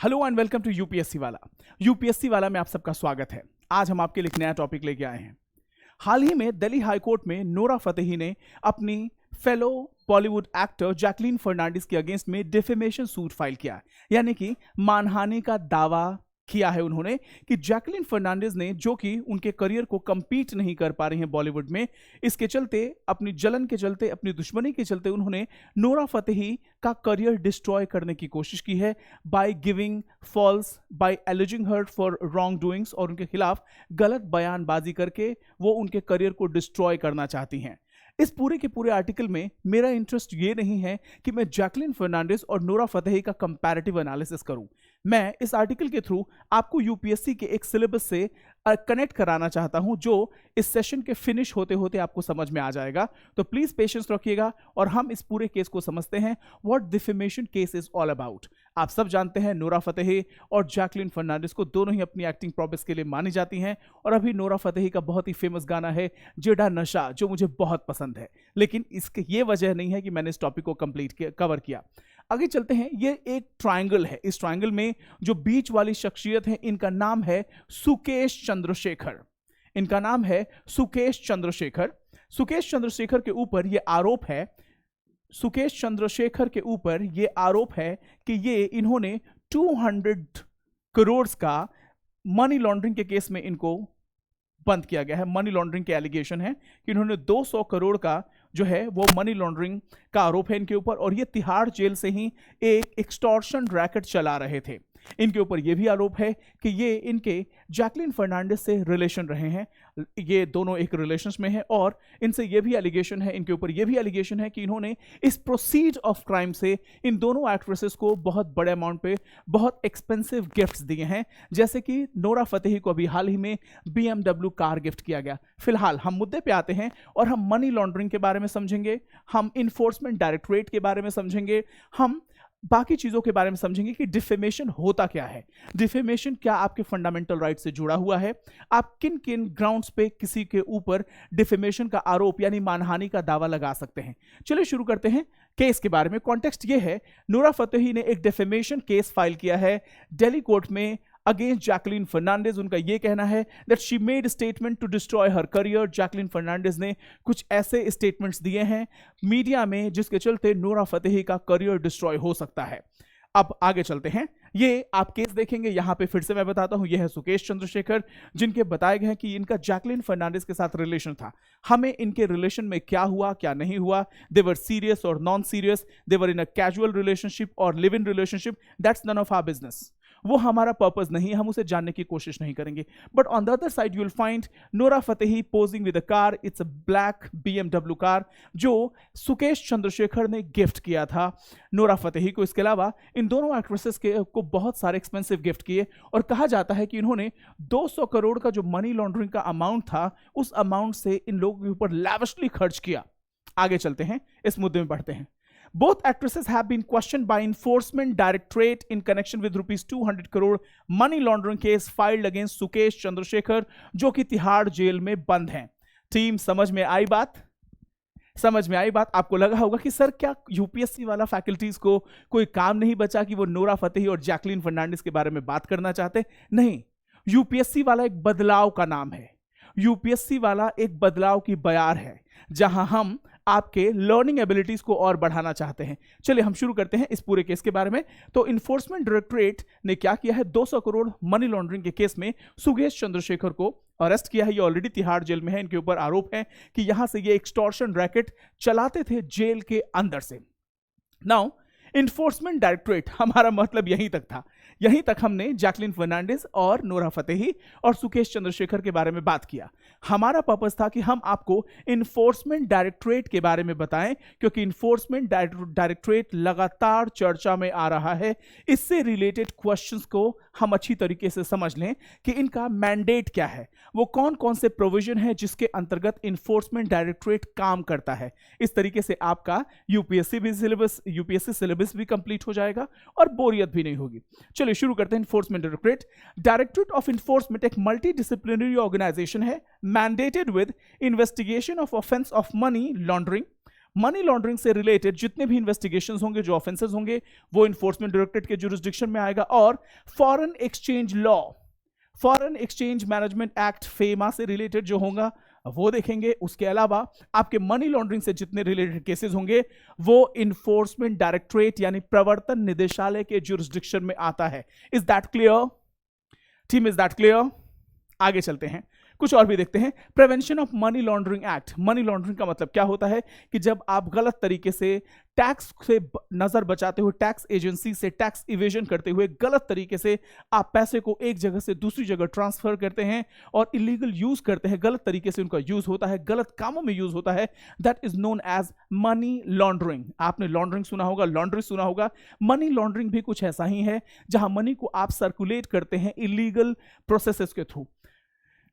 Hello and welcome to UPSC वाला। UPSC वाला में आप सबका स्वागत है। आज हम आपके लिए एक नया टॉपिक लेके आए हैं। हाल ही में दिल्ली हाई कोर्ट में नोरा फतेही ने अपनी फेलो बॉलीवुड एक्टर जैकलीन फर्नांडिस के अगेंस्ट में डिफेमेशन सूट फाइल किया, यानी कि मानहानि का दावा किया है उन्होंने कि जैकलीन फर्नांडिस ने, जो कि उनके करियर को कंपीट नहीं कर पा रही हैं बॉलीवुड में, इसके चलते, अपनी जलन के चलते, अपनी दुश्मनी के चलते उन्होंने नोरा फतेही का करियर डिस्ट्रॉय करने की कोशिश की है by alleging her for wrong doings, और उनके खिलाफ गलत बयानबाजी करके वो उनके करियर को डिस्ट्रॉय करना चाहती हैं। इस पूरे के पूरे आर्टिकल में मेरा इंटरेस्ट ये नहीं है कि मैं जैकलीन फर्नांडिस और नोरा फतेही का कंपैरेटिव एनालिसिस करूं। मैं इस आर्टिकल के थ्रू आपको यूपीएससी के एक सिलेबस से कनेक्ट कराना चाहता हूं, जो इस सेशन के फिनिश होते होते आपको समझ में आ जाएगा। तो प्लीज पेशेंस रखिएगा और हम इस पूरे केस को समझते हैं, what defamation case is all about. आप सब जानते हैं नोरा फतेही और जैकलीन फर्नांडिस को दोनों ही अपनी एक्टिंग प्रोग्रेस के लिए मानी जाती हैं, और अभी नोरा फतेही का बहुत ही फेमस गाना है जेडा नशा, जो मुझे बहुत पसंद है। लेकिन इसके ये वजह नहीं है कि मैंने इस टॉपिक को कवर किया। आगे चलते हैं। ये एक ट्रायंगल है। इस ट्रायंगल में जो बीच वाली शख्सियत है, इनका नाम है सुकेश चंद्रशेखर। इनका नाम है सुकेश चंद्रशेखर। सुकेश चंद्रशेखर के ऊपर ये आरोप है, सुकेश चंद्रशेखर के ऊपर ये आरोप है कि ये इन्होंने 200 करोड़ का मनी लॉन्ड्रिंग के केस में इनको बंद किया गया है। मनी लॉन्ड्रिंग के एलिगेशन है कि इन्होंने 200 करोड़ का जो है वो मनी लॉन्ड्रिंग का आरोप है इनके ऊपर, और ये तिहाड़ जेल से ही एक एक्सटॉर्शन रैकेट चला रहे थे। इनके ऊपर यह भी आरोप है कि ये इनके जैकलीन फर्नांडिस से रिलेशन रहे हैं, ये दोनों एक रिलेशंस में हैं, और इनसे ये भी एलिगेशन है, इनके ऊपर यह भी एलिगेशन है कि इन्होंने इस प्रोसीड ऑफ क्राइम से इन दोनों एक्ट्रेसेस को बहुत बड़े अमाउंट पे बहुत एक्सपेंसिव गिफ्ट्स दिए हैं। जैसे कि नोरा फतेही को अभी हाल ही में BMW कार गिफ्ट किया गया। फिलहाल हम मुद्दे पे आते हैं और हम मनी लॉन्ड्रिंग के बारे में समझेंगे, हम इन्फोर्समेंट डायरेक्टरेट के बारे में समझेंगे, हम बाकी चीजों के बारे में समझेंगे कि डिफेमेशन होता क्या है, डिफेमेशन क्या आपके फंडामेंटल राइट से जुड़ा हुआ है, आप किन किन ग्राउंड्स पे किसी के ऊपर डिफेमेशन का आरोप यानी मानहानि का दावा लगा सकते हैं। चलिए शुरू करते हैं केस के बारे में। कॉन्टेक्स्ट ये है, नोरा फतेही ने एक डिफेमेशन केस फाइल किया है दिल्ली कोर्ट में अगेंस्ट जैकलीन फर्नांडिस। उनका यह कहना है that she made statement to destroy her career. Jacqueline Fernandez ने कुछ ऐसे स्टेटमेंट्स दिए हैं मीडिया में जिसके चलते नोरा फतेही का करियर डिस्ट्रॉय हो सकता है। अब आगे चलते हैं। ये आप केस देखेंगे, यहां पे फिर से मैं बताता हूं, यह है सुकेश चंद्रशेखर, जिनके बताए गए हैं कि इनका जैकलीन फर्नांडिस के साथ रिलेशन था। हमें इनके रिलेशन में क्या हुआ क्या नहीं हुआ, दे वर सीरियस और non serious, they were in a casual relationship और live in relationship, that's none of our business. वो हमारा पर्पस नहीं है, हम उसे जानने की कोशिश नहीं करेंगे। But on the other side you will find Nora Fatehi posing with a car, it's a black BMW car, जो सुकेश चंद्रशेखर ने गिफ्ट किया था नोरा फतेही को। इसके अलावा इन दोनों एक्ट्रेसेस को बहुत सारे एक्सपेंसिव गिफ्ट किए, और कहा जाता है कि इन्होंने 200 करोड़ का जो मनी लॉन्ड्रिंग का अमाउंट था, उस अमाउंट से इन लोगों के ऊपर लैविशली खर्च किया। आगे चलते हैं, इस मुद्दे में बढ़ते हैं। Both actresses have been questioned by Enforcement Directorate in connection with rupees 200 crore money laundering case filed against Sukesh Chandrashekhar, जो कि तिहाड़ जेल में बंद हैं। टीम, समझ में आई बात? समझ में आई बात? आपको लगा होगा कि सर क्या यूपीएससी वाला फैकल्टीज को कोई काम नहीं बचा कि वो नोरा फतेही और जैकलीन फर्नांडिस के बारे में बात करना चाहते? नहीं, यूपीएससी वाला एक बदलाव का नाम है। यूपीएससी वाला एक बदलाव की बयार है, जहां हम आपके लर्निंग एबिलिटीज को और बढ़ाना चाहते हैं। चलिए हम शुरू करते हैं इस पूरे केस के बारे में। तो इन्फोर्समेंट डायरेक्टरेट ने क्या किया है, 200 करोड़ मनी लॉन्ड्रिंग के केस में सुकेश चंद्रशेखर को अरेस्ट किया है। ये ऑलरेडी तिहाड़ जेल में है। इनके ऊपर आरोप है कि यहां से ये एक्सटॉर्शन रैकेट चलाते थे जेल के अंदर से। नाउ इन्फोर्समेंट डायरेक्टरेट, हमारा मतलब यहीं तक था। यहीं तक हमने जैकलीन फर्नांडिस और नोरा फतेही और सुकेश चंद्रशेखर के बारे में बात किया। हमारा पर्पस था कि हम आपको इन्फोर्समेंट डायरेक्टरेट के बारे में बताएं, क्योंकि इन्फोर्समेंट डायरेक्टरेट लगातार चर्चा में आ रहा है। इससे रिलेटेड क्वेश्चंस को हम अच्छी तरीके से समझ लें कि इनका मैंडेट क्या है, वो कौन कौन से प्रोविजन है जिसके अंतर्गत इन्फोर्समेंट डायरेक्टरेट काम करता है। इस तरीके से आपका यूपीएससी सिलेबस भी कंप्लीट हो जाएगा और बोरियत भी नहीं होगी। चलिए शुरू करते हैं। Enforcement directorate, directorate of enforcement एक मल्टी डिसिप्लिनरी ऑर्गेनाइजेशन है, mandated with investigation of offence of money laundering, money laundering से रिलेटेड जितने भी इन्वेस्टिगेशंस होंगे, जो ऑफेंसेस होंगे, वो इन्फोर्समेंट डायरेक्टरेट के जुरिस्डिक्शन में आएगा। और foreign exchange law, foreign exchange management act FEMA से रिलेटेड जो होगा वो देखेंगे। उसके अलावा आपके मनी लॉन्ड्रिंग से जितने रिलेटेड केसेस होंगे वो इन्फोर्समेंट डायरेक्टरेट यानी प्रवर्तन निदेशालय के जुरिस्डिक्शन में आता है। Is that clear team? Is that clear? आगे चलते हैं, कुछ और भी देखते हैं। Prevention of money laundering act. Money laundering का मतलब क्या होता है कि जब आप गलत तरीके से टैक्स से नजर बचाते हुए, टैक्स एजेंसी से टैक्स इवेजन करते हुए गलत तरीके से आप पैसे को एक जगह से दूसरी जगह ट्रांसफर करते हैं और इलीगल यूज करते हैं, गलत तरीके से उनका यूज होता है, गलत कामों में यूज होता है, that is known as money laundering. आपने लॉन्ड्रिंग सुना होगा, लॉन्ड्री सुना होगा। मनी लॉन्ड्रिंग भी कुछ ऐसा ही है जहां मनी को आप सर्कुलेट करते हैं इलीगल प्रोसेसेस के थ्रू।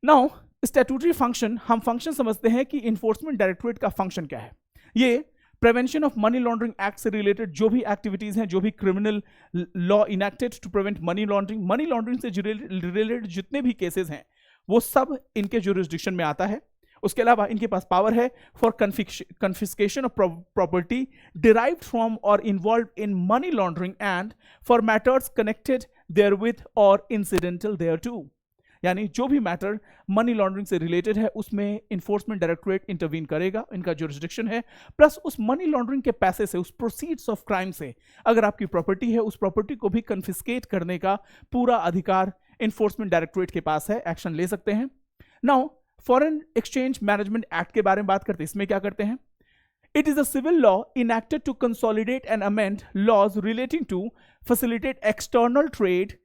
नाउ स्टैट्यूटरी फंक्शन, हम फंक्शन समझते हैं कि इन्फोर्समेंट डायरेक्टरेट का फंक्शन क्या है। ये prevention of money laundering act से रिलेटेड जो भी एक्टिविटीज हैं, जो भी criminal law enacted to prevent money laundering, money laundering से रिलेटेड जितने भी केसेस हैं वो सब इनके जुरिस्डिक्शन में आता है। उसके अलावा इनके पास पावर है for confiscation of property derived from और involve in money laundering and for matters connected therewith और इंसिडेंटल देयरटू। यानी जो भी मैटर मनी लॉन्ड्रिंग से रिलेटेड है उसमें इन्फोर्समेंट डायरेक्टरेट इंटरवीन करेगा, इनका जुरिस्डिक्शन है। प्लस उस मनी लॉन्ड्रिंग के पैसे से, उस प्रोसीड्स ऑफ क्राइम से अगर आपकी प्रॉपर्टी है, उस प्रॉपर्टी को भी कन्फिस्केट करने का पूरा अधिकार इन्फोर्समेंट डायरेक्टरेट के पास है, एक्शन ले सकते हैं। Now foreign exchange management act के बारे में बात करते हैं। इसमें क्या करते हैं? It is a civil law enacted to consolidate and amend laws relating to facilitate external trade,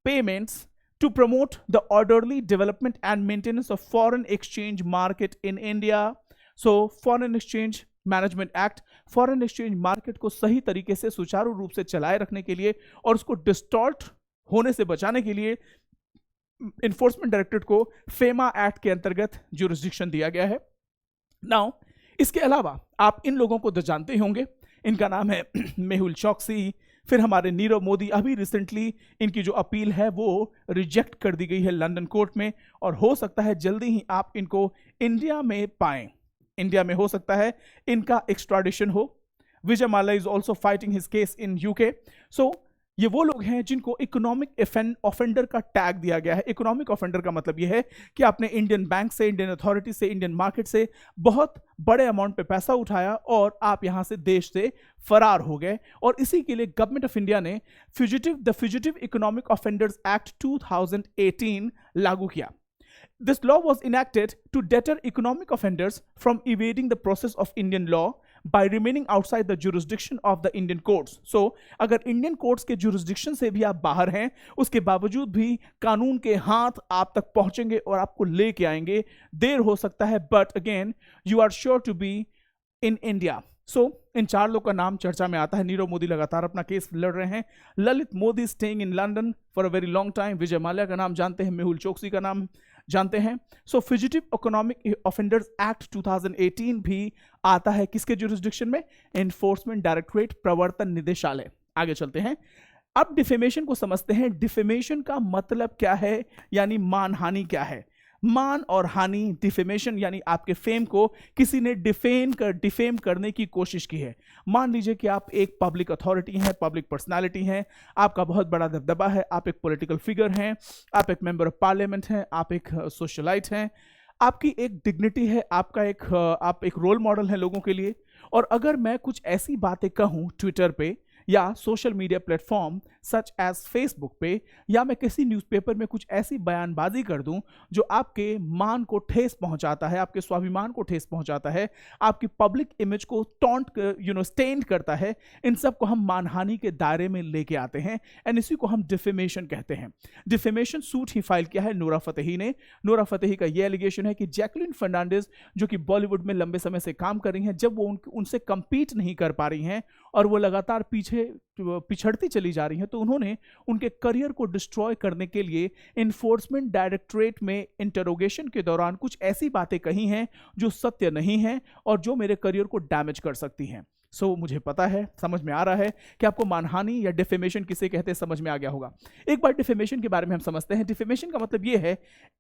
payments, to promote the orderly development and maintenance of foreign exchange market in India. So foreign exchange management act foreign exchange market को सही तरीके से सुचारू रूप से चलाए रखने के लिए और उसको डिस्टॉर्ट होने से बचाने के लिए इन्फोर्समेंट डायरेक्टरेट को फेमा एक्ट के अंतर्गत जुरिस्डिक्शन दिया गया है। नाउ इसके अलावा आप इन लोगों को तो जानते ही होंगे, इनका नाम है मेहुल चोकसी, फिर हमारे नीरव मोदी। अभी रिसेंटली इनकी जो अपील है वो रिजेक्ट कर दी गई है लंदन कोर्ट में और हो सकता है जल्दी ही आप इनको इंडिया में पाएं। इंडिया में हो सकता है इनका एक्स्ट्राडिशन हो। Vijay Mallya is also fighting his case in UK. So ये वो लोग हैं जिनको इकोनॉमिक ऑफेंडर का टैग दिया गया है। इकोनॉमिक ऑफेंडर का मतलब ये है कि आपने इंडियन बैंक से, इंडियन अथॉरिटी से, इंडियन मार्केट से बहुत बड़े अमाउंट पे पैसा उठाया और आप यहां से देश से फरार हो गए और इसी के लिए गवर्नमेंट ऑफ इंडिया ने the fugitive economic offenders act 2018 लागू किया। This law was enacted to deter economic offenders from evading the process of Indian law by remaining outside the jurisdiction of the Indian courts. So, अगर Indian courts के jurisdiction से भी आप बाहर हैं, उसके बावजूद भी कानून के हाथ आप तक पहुंचेंगे और आपको लेके आएंगे। देर हो सकता है, but again, you are sure to be in India. So, इन चार लोग का नाम चर्चा में आता है। नीरव मोदी लगातार अपना केस लड़ रहे हैं। Lalit Modi staying in London for a very long time. Vijay Mallya का नाम जानते हैं, मेहुल चोकसी का नाम जानते हैं। सो फ्यूजिटिव इकोनॉमिक ऑफेंडर्स एक्ट 2018 भी आता है किसके जुरिस्डिक्शन में? एनफोर्समेंट डायरेक्टरेट, प्रवर्तन निदेशालय। आगे चलते हैं, अब डिफेमेशन को समझते हैं। डिफेमेशन का मतलब क्या है, यानी मानहानि क्या है? मान और हानि, डिफेमेशन यानी आपके फेम को किसी ने डिफेम करने की कोशिश की है। मान लीजिए कि आप एक पब्लिक अथॉरिटी हैं, पब्लिक पर्सनालिटी हैं, आपका बहुत बड़ा दबदबा है, आप एक पॉलिटिकल फिगर हैं, आप एक मेंबर ऑफ पार्लियामेंट हैं, आप एक सोशलाइट हैं, आपकी एक डिग्निटी है, आप एक रोल मॉडल हैं लोगों के लिए। और अगर मैं कुछ ऐसी बातें कहूँ ट्विटर पे या social media platform such as Facebook पे, या मैं किसी न्यूज़पेपर में कुछ ऐसी बयानबाजी कर दूं जो आपके मान को ठेस पहुंचाता है, आपके स्वाभिमान को ठेस पहुंचाता है, आपकी पब्लिक इमेज को स्टेन्ड करता है, इन सब को हम मानहानि के दायरे में लेके आते हैं एंड इसी को हम डिफेमेशन कहते हैं। डिफेमेशन सूट ही फाइल किया है नूरा फतेही ने। नूरा फतेही का यह एलिगेशन है कि जैकलिन फर्नांडिस जो कि बॉलीवुड में लंबे समय से काम कर रही हैं, जब वो उनसे कंपीट नहीं कर पा रही हैं और वो लगातार पिछड़ती चली जा रही हैं, तो उन्होंने उनके करियर को डिस्ट्रॉय करने के लिए इन्फोर्समेंट डायरेक्टरेट में इंटरोगेशन के दौरान कुछ ऐसी बातें कही हैं जो सत्य नहीं हैं और जो मेरे करियर को डैमेज कर सकती हैं। सो मुझे पता है, समझ में आ रहा है कि आपको मानहानि या डिफेमेशन किसे कहते हैं, समझ में आ गया होगा। एक बार डिफेमेशन के बारे में हम समझते हैं। डिफेमेशन का मतलब यह है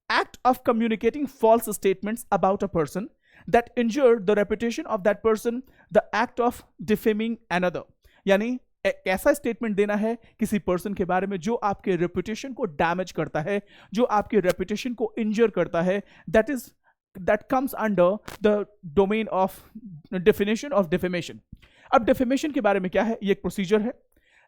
act of communicating false statements about a person that injure the reputation of that person, the act of defaming another. यानी एक ऐसा स्टेटमेंट देना है किसी पर्सन के बारे में जो आपके रेपुटेशन को डैमेज करता है, जो आपके रेपुटेशन को इंजर करता है, that comes under the domain of definition of defamation. अब defamation के बारे में क्या है? ये एक प्रोसीजर है.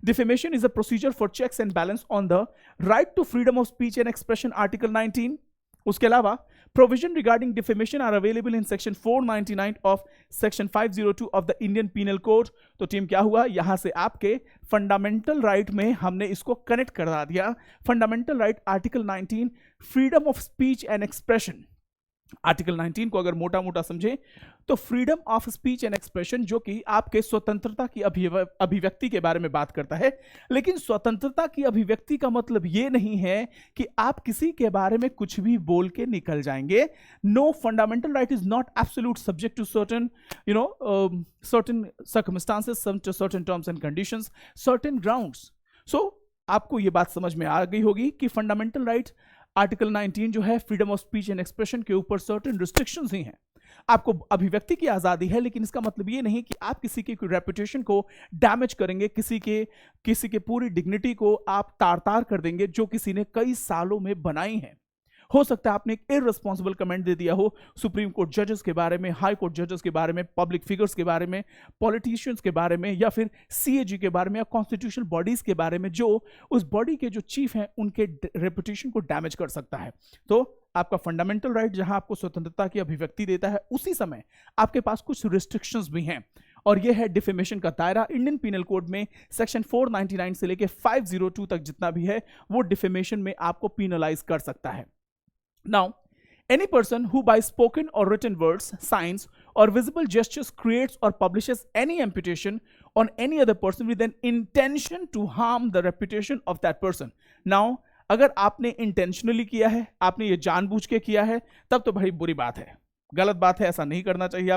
Defamation is a procedure for checks and balance on the right to freedom of speech and expression, Article 19. उसके अलावा provision regarding defamation are available in section 499 of section 502 of the Indian Penal Code. तो team क्या हुआ, यहां से आपके fundamental right में हमने इसको कनेक्ट करा दिया. Fundamental right article 19, freedom of speech and expression. Article 19 को अगर मोटा मोटा समझे तो freedom of speech and expression जो कि आपके स्वतंत्रता की अभिव्यक्ति के बारे में बात करता है. लेकिन स्वतंत्रता की अभिव्यक्ति का मतलब यह नहीं है कि आप किसी के बारे में कुछ भी बोल के निकल जाएंगे. No, fundamental right is not absolute, subject to certain certain circumstances, certain terms and conditions, certain grounds. So आपको यह बात समझ में आ गई होगी कि फंडामेंटल राइट आर्टिकल 19 जो है freedom of speech and expression के ऊपर सर्टेन रिस्ट्रिक्शंस ही हैं. आपको अभिव्यक्ति की आजादी है, लेकिन इसका मतलब ये नहीं कि आप किसी की रेपुटेशन को डैमेज करेंगे, किसी के पूरी डिग्निटी को आप तार कर देंगे जो किसी ने कई सालों में बनाई है. हो सकता है आपने एक इररिस्पॉन्सिबल कमेंट दे दिया हो सुप्रीम कोर्ट जजेस के बारे में, हाई कोर्ट जजेस के बारे में, पब्लिक फिगर्स के बारे में, पॉलिटिशियंस के बारे में, या फिर सीएजी के बारे में, या कॉन्स्टिट्यूशनल बॉडीज के बारे में जो उस बॉडी के जो चीफ हैं उनके रेपुटेशन को डैमेज कर सकता है. तो आपका फंडामेंटल राइट जहां आपको स्वतंत्रता की अभिव्यक्ति देता है, उसी समय आपके पास कुछ रिस्ट्रिक्शंस भी हैं. और यह है डिफेमेशन का दायरा. इंडियन पीनल कोड में सेक्शन 499 से लेकर 502 तक जितना भी है वो डिफेमेशन में आपको पीनलाइज कर सकता है. Now, any person who by spoken or written words, signs, or visible gestures creates or publishes any imputation on any other person with an intention to harm the reputation of that person. Now, अगर आपने intentionally किया है, आपने ये जानबूझ के किया है, तब तो भाई बुरी बात है, गलत बात है, ऐसा नहीं करना चाहिए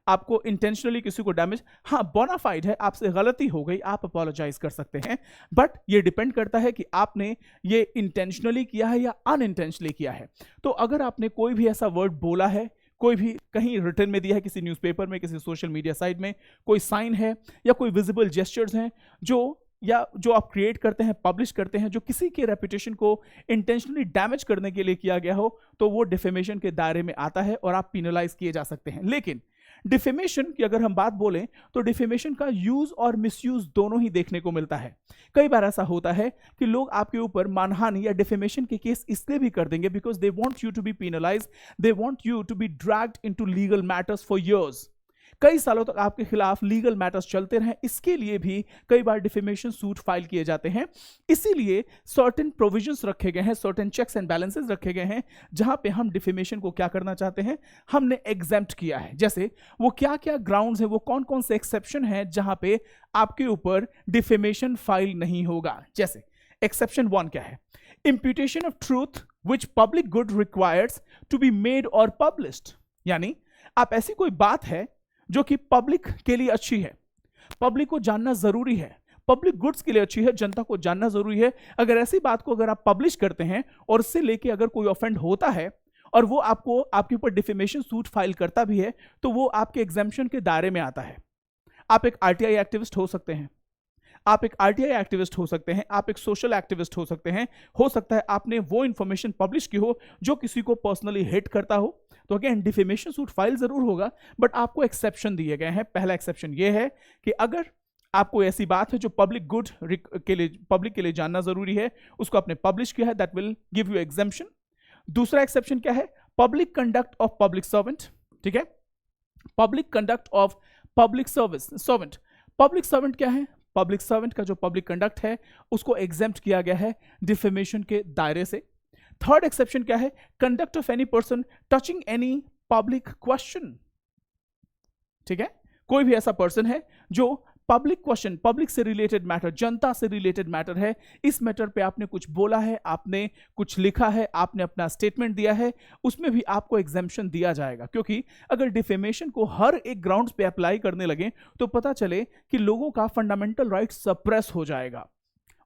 आपको इंटेंशनली किसी को डैमेज. हाँ, बोनाफाइड है, आपसे गलती हो गई, आप अपोलोजाइज कर सकते हैं, बट ये डिपेंड करता है कि आपने ये इंटेंशनली किया है या अनइंटेंशनली किया है. तो अगर आपने कोई भी ऐसा वर्ड बोला है, कोई भी कहीं रिटर्न में दिया है, किसी न्यूज़पेपर में, किसी सोशल मीडिया साइट में, कोई साइन है या कोई विजिबल जेस्चर्स हैं जो आप क्रिएट करते हैं, पब्लिश करते हैं, जो किसी के रेपुटेशन को इंटेंशनली डैमेज करने के लिए किया गया हो, तो वो डिफेमेशन के दायरे में आता है और आप पिनलाइज किए जा सकते हैं. लेकिन डिफेमेशन की अगर हम बात बोलें तो डिफेमेशन का यूज और मिसयूज दोनों ही देखने को मिलता है. कई बार ऐसा होता है कि लोग आपके ऊपर मानहानि या डिफेमेशन के केस इसलिए भी कर देंगे because they want you to be penalised, they want you to be dragged into legal matters for years. कई सालों तक आपके खिलाफ लीगल मैटर्स चलते रहे, इसके लिए भी कई बार डिफेमेशन सूट फाइल किए जाते हैं. इसीलिए सर्टेन प्रोविजंस रखे गए हैं, सर्टेन चेक्स एंड बैलेंसेस रखे गए हैं जहां पे हम डिफेमेशन को क्या करना चाहते हैं, हमने एग्जेम्प्ट किया है. जैसे वो क्या क्या ग्राउंड्स हैं, वो कौन कौन से एक्सेप्शन हैं जहां पे आपके ऊपर डिफेमेशन फाइल नहीं होगा. जैसे एक्सेप्शन 1 क्या है, imputation of truth which public good requires to be made or published. यानी आप ऐसी कोई बात है जो कि पब्लिक के लिए अच्छी है, पब्लिक को जानना जरूरी है, पब्लिक गुड्स के लिए अच्छी है, जनता को जानना जरूरी है. अगर ऐसी बात को अगर आप पब्लिश करते हैं और उससे लेके अगर कोई ऑफेंड होता है और वो आपके ऊपर डिफेमेशन सूट फाइल करता भी है, तो वो आपके एग्जेम्पशन के दायरे में आता है. आप एक आरटीआई एक्टिविस्ट हो सकते हैं, आप एक आरटीआई एक्टिविस्ट हो सकते हैं, आप एक सोशल एक्टिविस्ट हो सकते हैं. हो सकता है आपने वो इंफॉर्मेशन पब्लिश की हो जो किसी को पर्सनली हिट करता हो, तो अगेन डिफेमेशन सूट फाइल जरूर होगा, बट आपको एक्सेप्शन दिए गए हैं. पहला एक्सेप्शन ये है कि अगर आपको ऐसी बात है जो पब्लिक गुड के लिए जानना जरूरी है, उसको आपने पब्लिश किया है, that will give you exemption. दूसरा एक्सेप्शन क्या है, public conduct of public servant. ठीक है, public conduct of public servant. Public servant क्या है, पब्लिक सर्वेंट का जो पब्लिक कंडक्ट है उसको एग्जेम्प्ट किया गया है डिफेमेशन के दायरे से. थर्ड एक्सेप्शन क्या है, conduct of any person touching any public question. ठीक है, कोई भी ऐसा पर्सन है जो पब्लिक क्वेश्चन, पब्लिक से रिलेटेड मैटर, जनता से रिलेटेड मैटर है, इस मैटर पे आपने कुछ बोला है, आपने कुछ लिखा है, आपने अपना स्टेटमेंट दिया है, उसमें भी आपको एग्जेम्पशन दिया जाएगा. क्योंकि अगर डिफेमेशन को हर एक ग्राउंड्स पे अप्लाई करने लगे तो पता चले कि लोगों का फंडामेंटल राइट सप्रेस हो जाएगा.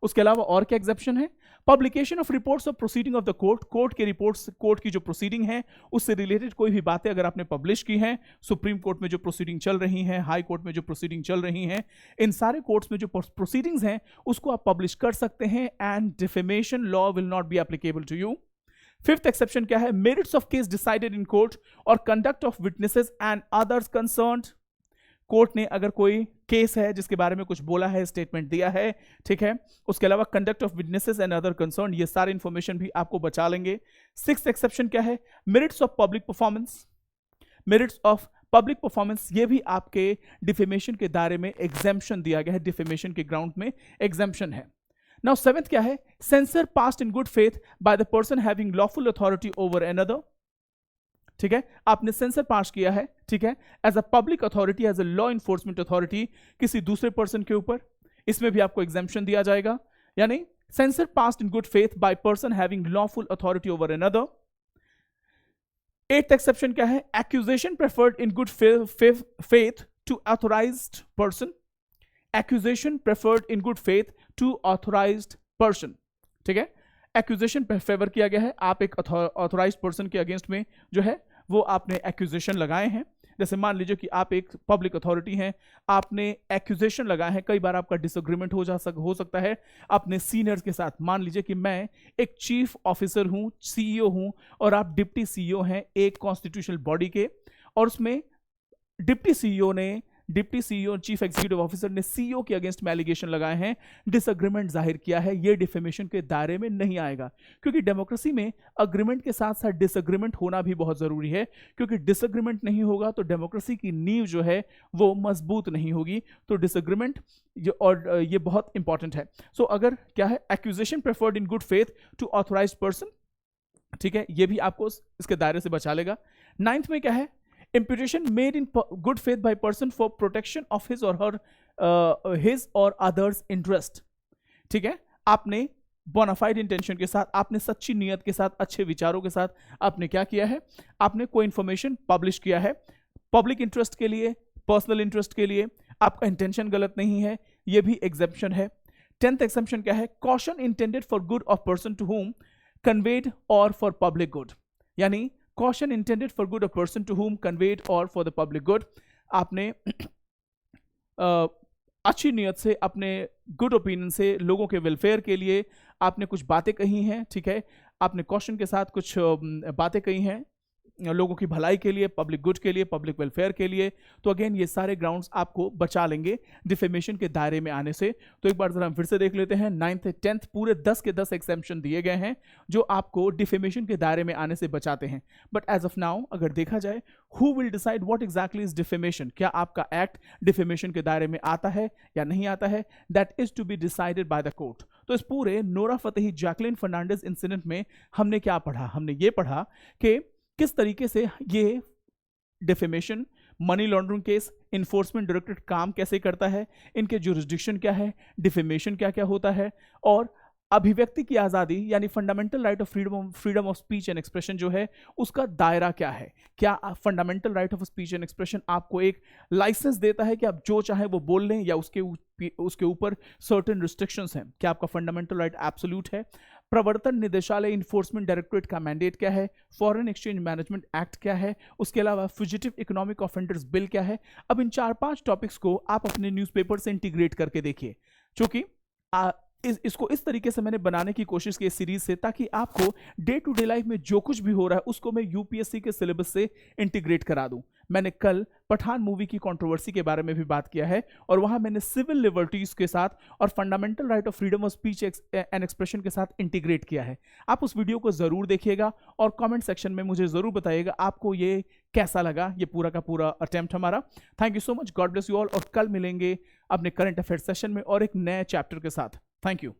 उसके अलावा और क्या एग्जेप्शन है, publication of reports of proceeding of the court, court के रिपोर्ट्स, कोर्ट की जो प्रोसीडिंग है उससे रिलेटेड कोई भी बातें अगर आपने पब्लिश की हैं, सुप्रीम कोर्ट में जो प्रोसीडिंग चल रही हैं, हाई कोर्ट में जो प्रोसीडिंग चल रही हैं, इन सारे कोर्ट्स में जो प्रोसीडिंग्स हैं उसको आप पब्लिश कर सकते हैं and defamation law will not be applicable to you. Fifth exception क्या है? Merits of case decided in court और conduct of witnesses and others concerned. Court ने अगर कोई केस है जिसके बारे में कुछ बोला है, स्टेटमेंट दिया है, ठीक है, उसके अलावा conduct of witnesses and other concern, ये सारे इंफॉर्मेशन भी आपको बचा लेंगे। सिक्स्थ एक्सेप्शन क्या है? Merits of public performance, merits of public performance ये भी आपके डिफेमेशन के दायरे में एग्जेम्पशन दिया गया है, डिफेमेशन के ग्राउंड में एग्जेम्पशन है। नाउ सेवेंथ क्या है? Censure passed in good faith by the person having lawful authority over another, ठीक है, आपने सेंसर पास किया है, ठीक है, as a public authority, as a law enforcement authority किसी दूसरे पर्सन के ऊपर, इसमें भी आपको एग्जेम्पशन दिया जाएगा। यानी censure passed in good faith by person having lawful authority over another. Eighth exception क्या है? Accusation preferred in good faith to authorised person, accusation preferred in good faith to authorised person, ठीक है, accusation favour किया गया है, आप एक authorised person के अगेंस्ट में जो है वो आपने एक्यूजेशन लगाए हैं। जैसे मान लीजिए कि आप एक पब्लिक अथॉरिटी हैं, आपने एक्यूजेशन लगाए हैं, कई बार आपका डिसएग्रीमेंट हो सकता है अपने सीनियर्स के साथ। मान लीजिए कि मैं एक चीफ ऑफिसर हूं, सीईओ हूं, और आप डिप्टी सीईओ हैं एक कॉन्स्टिट्यूशनल बॉडी के, और उसमें deputy CEO chief executive officer ने सीईओ के अगेंस्ट में एलिगेशन लगाए हैं, डिसएग्रीमेंट जाहिर किया है, ये डिफेमेशन के दायरे में नहीं आएगा, क्योंकि डेमोक्रेसी में अग्रीमेंट के साथ साथ डिसएग्रीमेंट होना भी बहुत जरूरी है, क्योंकि डिसएग्रीमेंट नहीं होगा तो डेमोक्रेसी की नींव जो है वो मजबूत नहीं होगी। तो डिसएग्रीमेंट ये बहुत इंपॉर्टेंट है। सो अगर क्या है? Accusation preferred in good faith to authorised person, ठीक है, ये भी आपको इसके दायरे से बचा लेगा। नाइन्थ में क्या है? imputation made in good faith by person for protection of his or her his or others interest, ठीक है, आपने बोनाफाइड इंटेंशन के साथ, आपने सच्ची नीयत के साथ, अच्छे विचारों के साथ आपने क्या किया है? आपने कोई इंफॉर्मेशन पब्लिश किया है पब्लिक इंटरेस्ट के लिए, पर्सनल इंटरेस्ट के लिए, आपका इंटेंशन गलत नहीं है, यह भी एग्जेम्पशन है। 10th एक्सेप्शन क्या है? Caution intended for good of person to whom conveyed और फॉर पब्लिक गुड, यानी caution intended for good of person to whom conveyed or for the public good, आपने अच्छी नियत से, अपने गुड ओपिनियन से, लोगों के वेलफेयर के लिए आपने कुछ बातें कही हैं, ठीक है, आपने कॉशन के साथ कुछ बातें कही हैं लोगों की भलाई के लिए, पब्लिक गुड के लिए, पब्लिक वेलफेयर के लिए। तो अगेन ये सारे ग्राउंड्स आपको बचा लेंगे डिफेमेशन के दायरे में आने से। तो एक बार जरा हम फिर से देख लेते हैं। 9th 10th पूरे 10 के 10 एग्जेम्पशन दिए गए हैं जो आपको डिफेमेशन के दायरे में आने से बचाते हैं। बट एज ऑफ नाउ अगर देखा जाए, who will decide what exactly is defamation, क्या आपका एक्ट डिफेमेशन के दायरे में आता है या नहीं आता है, that is to be decided by the court. तो इस पूरे नोरा फतेही जैकलिन फर्नांडिस इंसिडेंट में हमने क्या पढ़ा? हमने ये पढ़ा कि किस तरीके से ये defamation, money laundering case, enforcement directorate काम कैसे करता है, इनके जुरिस्डिक्शन क्या है, डिफेमेशन क्या क्या होता है, और अभिव्यक्ति की आज़ादी यानी fundamental right of freedom of speech and expression जो है उसका दायरा क्या है। क्या fundamental right of speech and expression आपको एक लाइसेंस देता है कि आप जो चाहे वो बोल लें, या उसके ऊपर सर्टेन रिस्ट्रिक्शंस हैं? क्या आपका फंडामेंटल राइट एब्सोल्यूट है? प्रवर्तन निदेशालय इन्फोर्समेंट डायरेक्टरेट का मैंडेट क्या है? फॉरेन एक्सचेंज मैनेजमेंट एक्ट क्या है? उसके अलावा फ्यूजिटिव इकोनॉमिक ऑफेंडर्स बिल क्या है? अब इन 4-5 टॉपिक्स को आप अपने न्यूज़पेपर से इंटीग्रेट करके देखिए, क्योंकि इसको इस तरीके से मैंने बनाने की कोशिश की सीरीज से, ताकि आपको डे टू डे लाइफ में जो कुछ भी हो रहा है उसको मैं यूपीएससी के सिलेबस से इंटीग्रेट करा दूं। मैंने कल पठान मूवी की कंट्रोवर्सी के बारे में भी बात किया है, और वहां मैंने सिविल लिबर्टीज के साथ और fundamental right of freedom of speech and expression के साथ इंटीग्रेट किया है। आप उस वीडियो को जरूर देखिएगा और कमेंट सेक्शन में मुझे जरूर बताइएगा आपको ये कैसा लगा, ये पूरा का पूरा अटेम्प्ट हमारा। Thank you so much, God bless you all, और कल मिलेंगे अपने करंट अफेयर सेशन में और एक नए चैप्टर के साथ। Thank you.